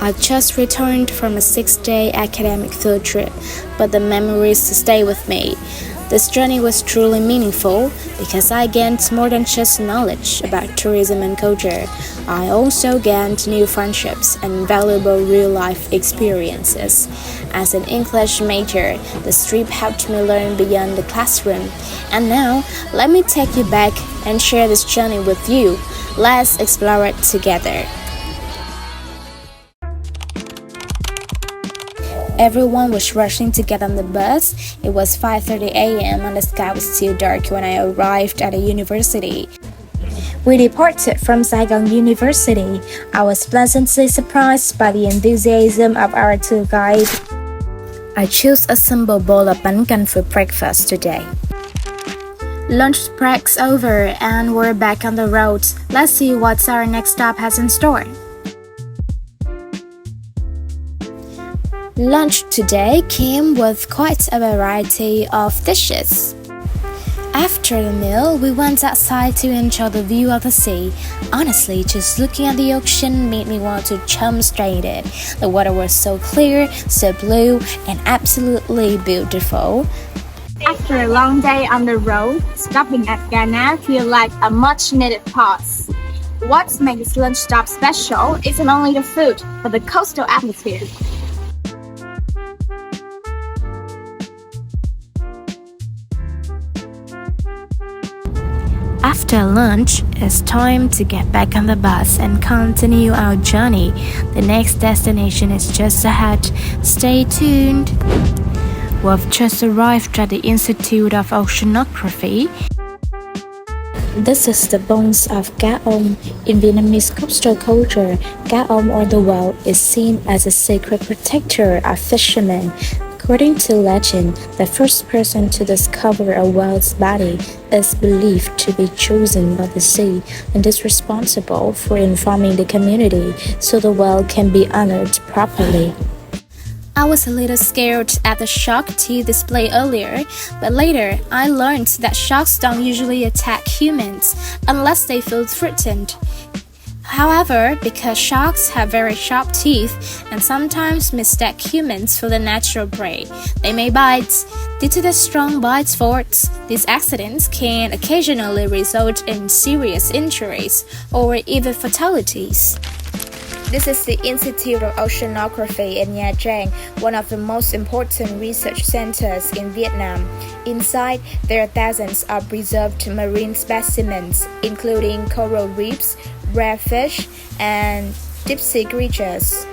I just returned from a 6-day academic field trip, but the memories stay with me. This journey was truly meaningful because I gained more than just knowledge about tourism and culture. I also gained new friendships and valuable real-life experiences. As an English major, this trip helped me learn beyond the classroom. And now, let me take you back and share this journey with you. Let's explore it together. Everyone was rushing to get on the bus. It was 5:30 a.m. and the sky was still dark when I arrived at the university. We departed from Saigon University. I was pleasantly surprised by the enthusiasm of our tour guide. I chose a simple bowl of bánh canh for breakfast today. Lunch break's over and we're back on the road. Let's see what our next stop has in store. Lunch today came with quite a variety of dishes. After the meal, we went outside to enjoy the view of the sea. Honestly, just looking at the ocean made me want to jump straight in. The water was so clear, so blue, and absolutely beautiful. After a long day on the road, stopping at Ghana feels like a much-needed pause. What makes this lunch stop special isn't only the food, but the coastal atmosphere. After lunch, it's time to get back on the bus and continue our journey. The next destination is just ahead. Stay tuned. We've just arrived at the Institute of Oceanography. This is the bones of cá ông. In Vietnamese coastal culture, cá ông or the whale is seen as a sacred protector of fishermen. According to legend, the first person to discover a whale's body is believed to be chosen by the sea and is responsible for informing the community so the whale can be honored properly. I was a little scared at the shark teeth display earlier, but later I learned that sharks don't usually attack humans unless they feel threatened. However, because sharks have very sharp teeth and sometimes mistake humans for the natural prey, they may bite. Due to the strong bite force, these accidents can occasionally result in serious injuries or even fatalities. This is the Institute of Oceanography in Nha Trang, one of the most important research centers in Vietnam. Inside, there are thousands of preserved marine specimens, including coral reefs, rare fish, and deep-sea creatures.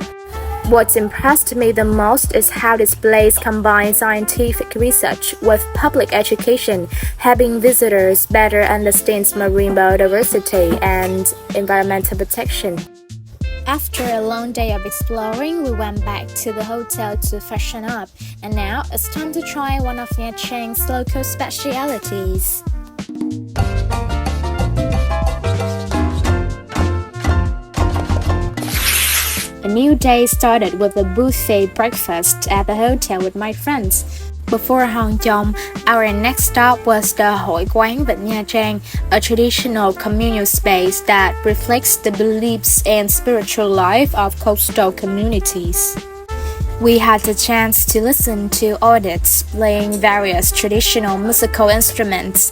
What impressed me the most is how this place combines scientific research with public education, helping visitors better understand marine biodiversity and environmental protection. After a long day of exploring, we went back to the hotel to freshen up, and now it's time to try one of Nha Trang's local specialities. A new day started with a buffet breakfast at the hotel with my friends. Before Hang Chong, our next stop was the Hội quán Vịnh Nha Trang, a traditional communal space that reflects the beliefs and spiritual life of coastal communities. We had the chance to listen to audits playing various traditional musical instruments.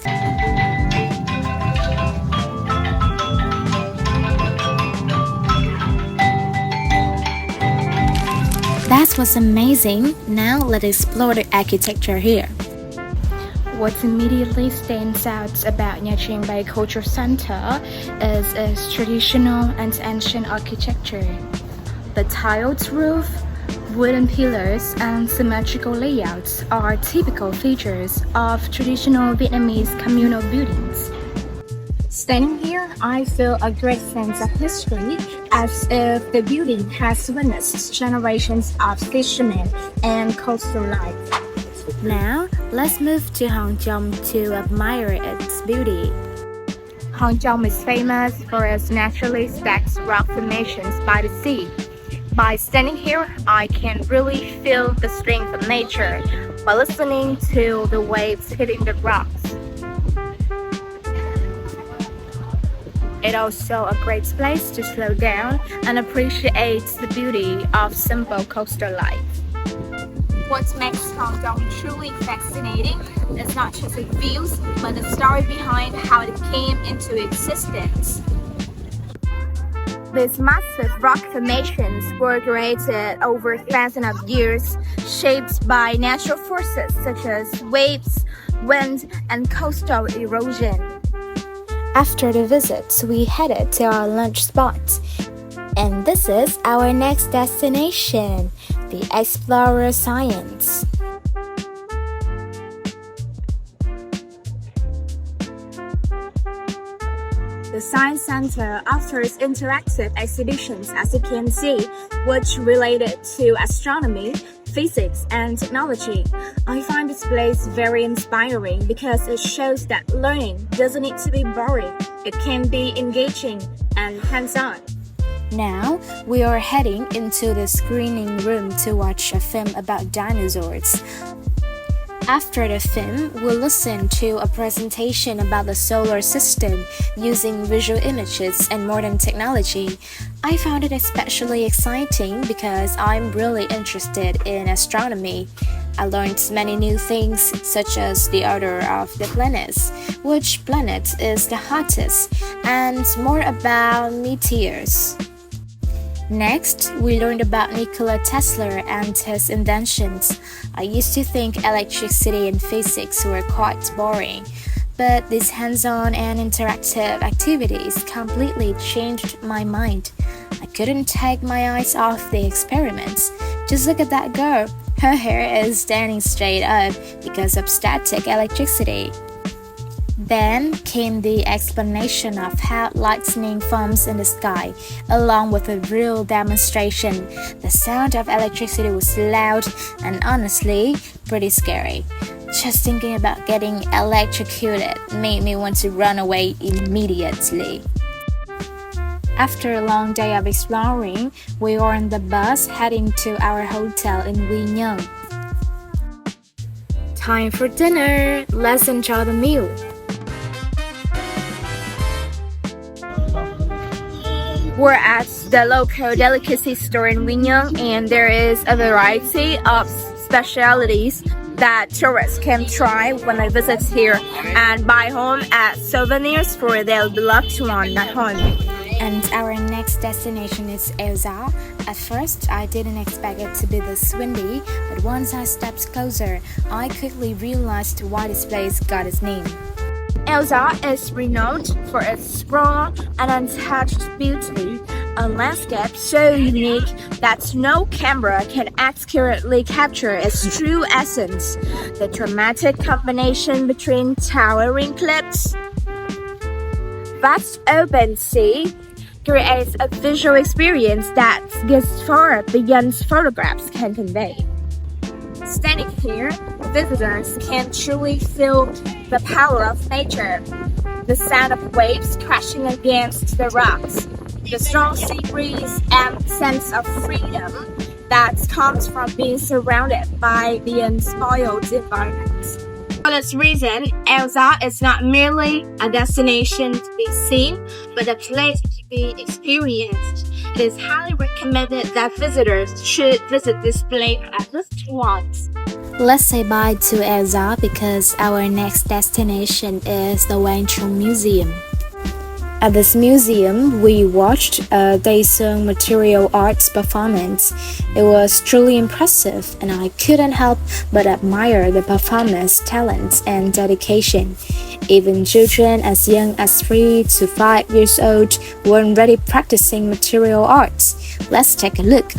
That was amazing. Now let's explore the architecture here. What immediately stands out about Nha Trang Bay Cultural Center is its traditional and ancient architecture. The tiled roof, wooden pillars, and symmetrical layouts are typical features of traditional Vietnamese communal buildings. Standing here, I feel a great sense of history, as if the building has witnessed generations of fishermen and coastal life. Now, let's move to Hang Chong to admire its beauty. Hang Chong is famous for its naturally stacked rock formations by the sea. By standing here, I can really feel the strength of nature by listening to the waves hitting the rocks. It's also a great place to slow down and appreciate the beauty of simple coastal life. What makes Hong Kong truly fascinating is not just the views, but the story behind how it came into existence. These massive rock formations were created over thousands of years, shaped by natural forces such as waves, wind, and coastal erosion. After the visit, we headed to our lunch spot. And this is our next destination, the Explorer Science. The Science Center offers interactive exhibitions, as you can see, which related to astronomy, physics, and technology. I find this place very inspiring because it shows that learning doesn't need to be boring. It can be engaging and hands-on. Now, we are heading into the screening room to watch a film about dinosaurs. After the film, we'll listen to a presentation about the solar system using visual images and modern technology. I found it especially exciting because I'm really interested in astronomy. I learned many new things, such as the order of the planets, which planet is the hottest, and more about meteors. Next, we learned about Nikola Tesla and his inventions. I used to think electricity and physics were quite boring, but these hands-on and interactive activities completely changed my mind. I couldn't take my eyes off the experiments. Just look at that girl. Her hair is standing straight up because of static electricity. Then came the explanation of how lightning forms in the sky, along with a real demonstration. The sound of electricity was loud and honestly pretty scary. Just thinking about getting electrocuted made me want to run away immediately. After a long day of exploring, we were on the bus heading to our hotel in Wynyang. Time for dinner. Let's enjoy the meal. We're at the local delicacy store in Wynyang, and there is a variety of specialities that tourists can try when they visit here and buy home as souvenirs for their beloved one at home. And our next destination is Elsa. At first, I didn't expect it to be this windy, but once I stepped closer, I quickly realized why this place got its name. Elsa is renowned for its raw and untouched beauty, a landscape so unique that no camera can accurately capture its true essence. The dramatic combination between towering cliffs, vast open sea, creates a visual experience that goes far beyond photographs can convey. Standing here, visitors can truly feel the power of nature. The sound of waves crashing against the rocks, the strong sea breeze, and the sense of freedom that comes from being surrounded by the unspoiled environment. For this reason, Elsa is not merely a destination to be seen, but a place to be experienced. It is highly recommended that visitors should visit this place at least once. Let's say bye to Elsa because our next destination is the Chung Museum. At this museum, we watched a Daesung material arts performance. It was truly impressive, and I couldn't help but admire the performers' talents and dedication. Even children as young as 3 to 5 years old were already practicing material arts. Let's take a look.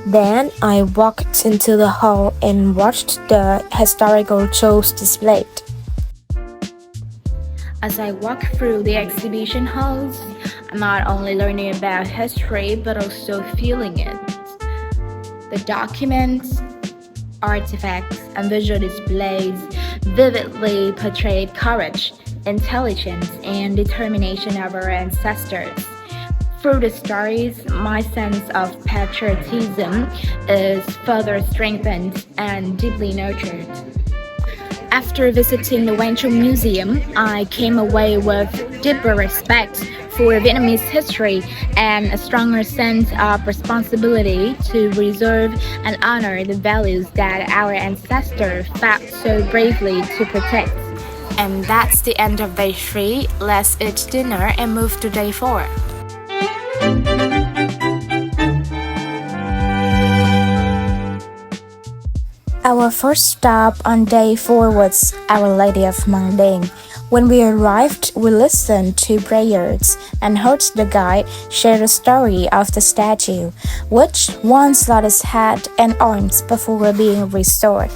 Then I walked into the hall and watched the historical shows displayed. As I walk through the exhibition halls, I'm not only learning about history but also feeling it. The documents, artifacts, and visual displays vividly portrayed courage, intelligence, and determination of our ancestors. Through the stories, my sense of patriotism is further strengthened and deeply nurtured. After visiting the Chung Museum, I came away with deeper respect for Vietnamese history and a stronger sense of responsibility to preserve and honor the values that our ancestors fought so bravely to protect. And that's the end of day 3. Let's eat dinner and move to day 4. Our first stop on day 4 was Our Lady of Mang Den. When we arrived, we listened to prayers and heard the guide share the story of the statue, which once lost its head and arms before being restored.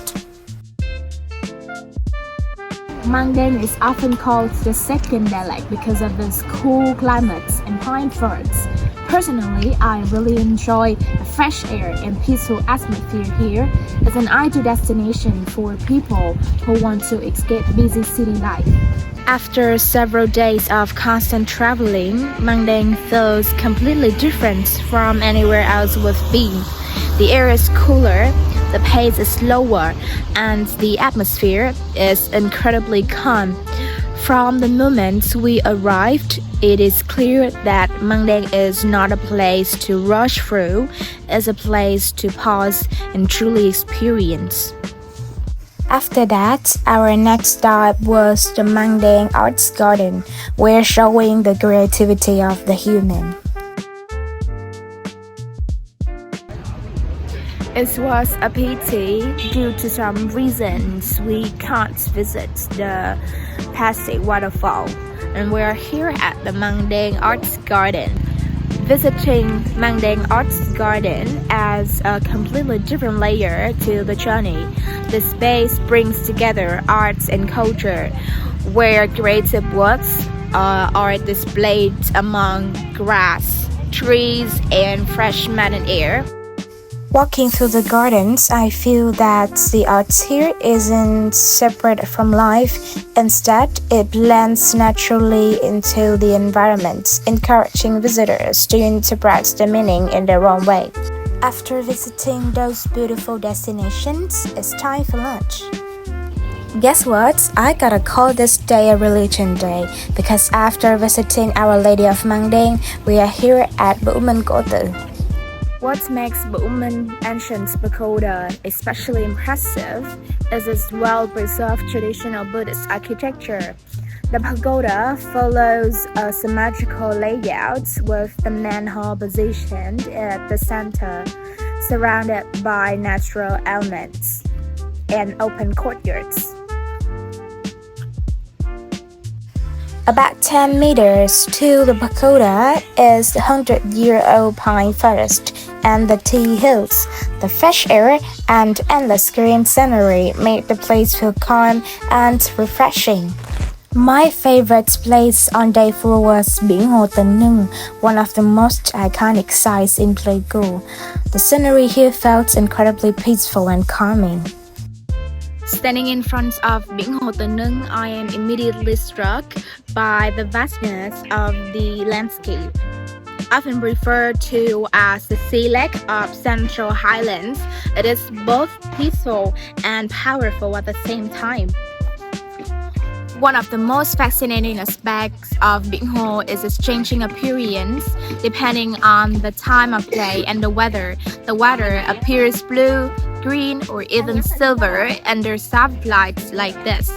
Mang Den is often called the second Dalag because of its cool climate and pine forests. Personally, I really enjoy the fresh air and peaceful atmosphere here. It's an ideal destination for people who want to escape busy city life. After several days of constant traveling, Mang Den feels completely different from anywhere else we've been. The air is cooler, the pace is slower, and the atmosphere is incredibly calm. From the moment we arrived, it is clear that Mang Den is not a place to rush through, it's a place to pause and truly experience. After that, our next stop was the Mang Den Arts Garden, where showing the creativity of the human. It was a pity due to some reasons we can't visit the Pagodas waterfall, and we are here at the Mang Den Arts Garden. Visiting Mang Den Arts Garden adds a completely different layer to the journey. The space brings together arts and culture, where creative works are displayed among grass, trees, and fresh mountain air. Walking through the gardens, I feel that the arts here isn't separate from life. Instead, it blends naturally into the environment, encouraging visitors to interpret the meaning in their own way. After visiting those beautiful destinations, it's time for lunch. Guess what? I gotta call this day a religion day because after visiting Our Lady of Mang Den, we are here at Pagodas. What makes Bhutan ancient pagoda especially impressive is its well-preserved traditional Buddhist architecture. The pagoda follows a symmetrical layout with the main hall positioned at the center, surrounded by natural elements and open courtyards. About 10 meters to the pagoda is the 100-year-old pine forest and the tea hills. The fresh air and endless green scenery made the place feel calm and refreshing. My favorite place on day 4 was Biển Hồ Tình Nưng, one of the most iconic sites in Pleiku. The scenery here felt incredibly peaceful and calming. Standing in front of Biển Hồ Tình Nưng, I am immediately struck by the vastness of the landscape. Often referred to as the sea lake of Central Highlands, it is both peaceful and powerful at the same time. One of the most fascinating aspects of Biển Hồ is its changing appearance depending on the time of day and the weather. The water appears blue, green, or even silver under soft lights like this.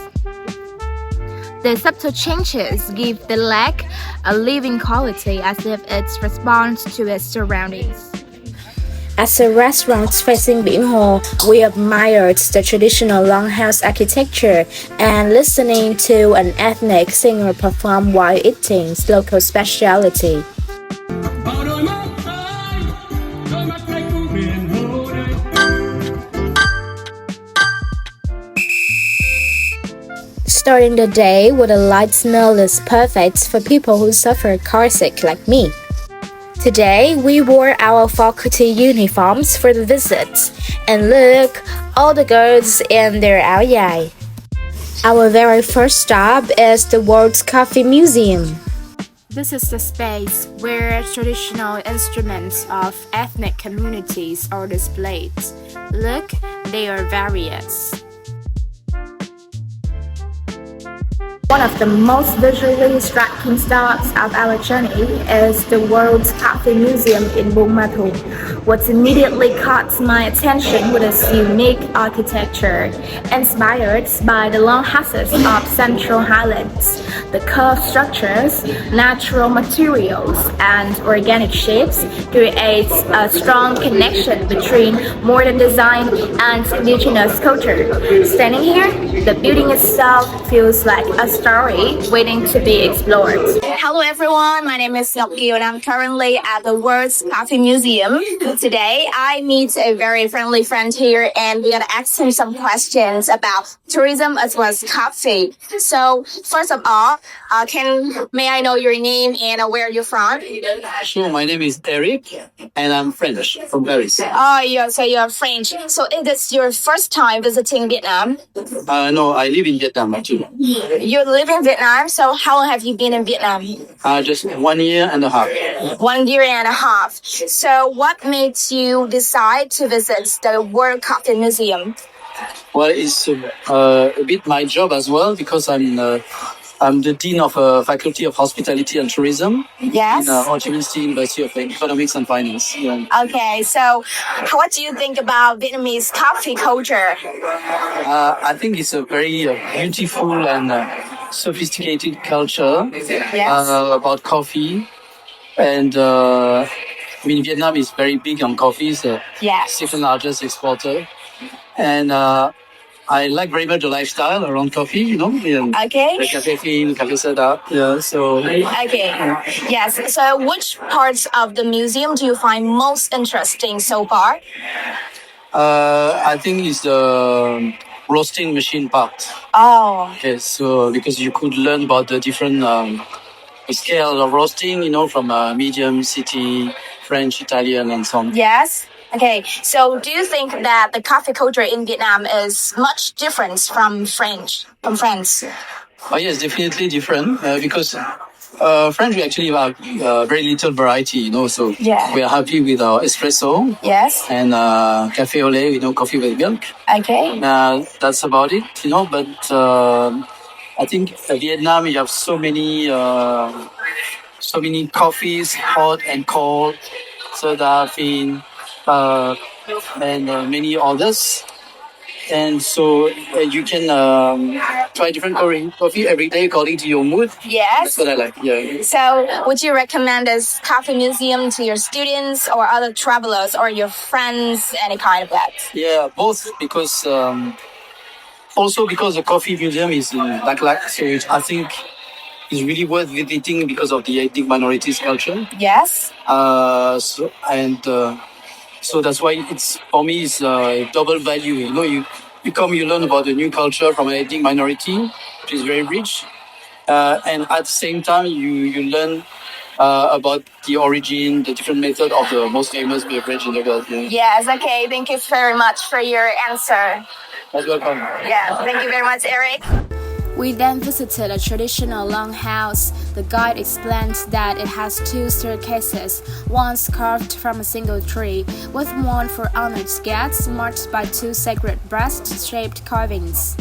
The subtle changes give the lake a living quality as if it responds to its surroundings. At the restaurant facing Biển Hồ, we admired the traditional longhouse architecture and listening to an ethnic singer perform while eating local specialty. Starting the day with a light meal is perfect for people who suffer carsick like me. Today, we wore our faculty uniforms for the visit, and look, all the girls in their áo dài. Our very first stop is the World Coffee Museum. This is the space where traditional instruments of ethnic communities are displayed. Look, they are various. One of the most visually striking stops of our journey is the World's Coffee Museum in Bumathur. What immediately caught my attention was its unique architecture, inspired by the long houses of central highlands. The curved structures, natural materials, and organic shapes create a strong connection between modern design and indigenous culture. Standing here, the building itself feels like a story waiting to be explored. Hello everyone, my name is Ngọc Kiều and I'm currently at the World's Coffee Museum. Today I meet a very friendly friend here and we're gonna ask him some questions about tourism as well as coffee. So first of all, may I know your name and where you're from? Sure, my name is Eric and I'm French from Paris. Oh, you're French. So is this your first time visiting Vietnam? No, I live in Vietnam actually. You live in Vietnam, so how long have you been in Vietnam? Just 1 year and a half. 1 year and a half. So what made you decide to visit the World Coffee Museum? Well, it's a bit my job as well because I'm the dean of a faculty of hospitality and tourism Yes. in Ho Chi Minh City University of Economics and Finance. Yeah. Okay, so what do you think about Vietnamese coffee culture? I think it's a very beautiful and sophisticated culture Yes. about coffee. And I mean, Vietnam is very big on coffee. It's the Yes. second largest exporter. And I like very much the lifestyle around coffee, you know. Okay. The cafe film, cafe setup. Yeah, so. Okay. Yes. So which parts of the museum do you find most interesting so far? I think it's the roasting machine part. Oh. Yes, so because you could learn about the different scale of roasting, you know, from medium, city, French, Italian, and so on. Yes. Okay. So do you think that the coffee culture in Vietnam is much different from France? Oh, yes, definitely different because French we actually have very little variety, you know. So Yeah. we are happy with our espresso Yes. and cafe au lait, you know, coffee with milk. Okay. That's about it, you know. But I think Vietnam, you have so many coffees, hot and cold, soda, thin, and many others. And so you can try different coffee every day according to your mood. Yes. That's what I like. Yeah. So would you recommend this coffee museum to your students or other travelers or your friends, any kind of that? Yeah, both because also because the coffee museum is in Daklak, so I think it's really worth visiting because of the ethnic minorities culture. Yes. So that's why it's for me it's double value. You know, you come, you learn about the new culture from an ethnic minority, which is very rich, and at the same time you learn about the origin, the different method of the most famous beverage in the world. Yeah. Yes. Okay. Thank you very much for your answer. Most welcome. Yeah. Thank you very much, Eric. We then visited a traditional longhouse. The guide explained that it has 2 staircases, one carved from a single tree, with one for honored guests marked by 2 sacred breast-shaped carvings.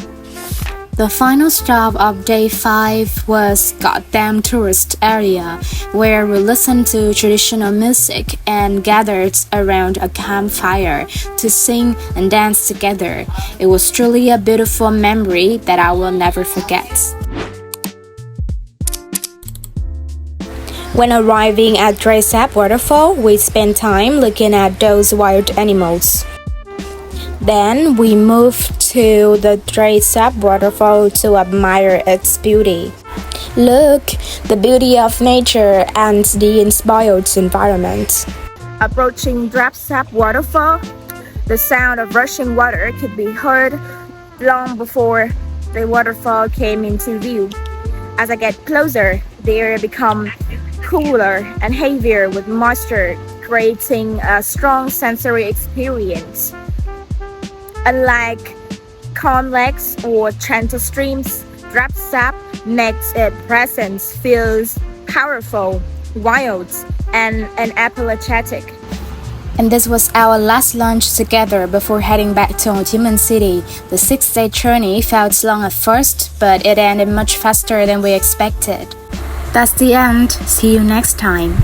The final stop of day 5 was Goddamn Tourist Area, where we listened to traditional music and gathered around a campfire to sing and dance together. It was truly a beautiful memory that I will never forget. When arriving at Dre Sap Waterfall, we spent time looking at those wild animals. Then we moved to the Dre Sap Waterfall to admire its beauty. Look, the beauty of nature and the inspired environment. Approaching Dre Sap Waterfall, the sound of rushing water could be heard long before the waterfall came into view. As I get closer, the air becomes cooler and heavier with moisture, creating a strong sensory experience. Unlike calm lakes or gentle streams, Dre Sap makes its presence feels powerful, wild, and unapologetic. And this was our last lunch together before heading back to Ho Chi Minh City. The 6-day journey felt long at first, but it ended much faster than we expected. That's the end. See you next time.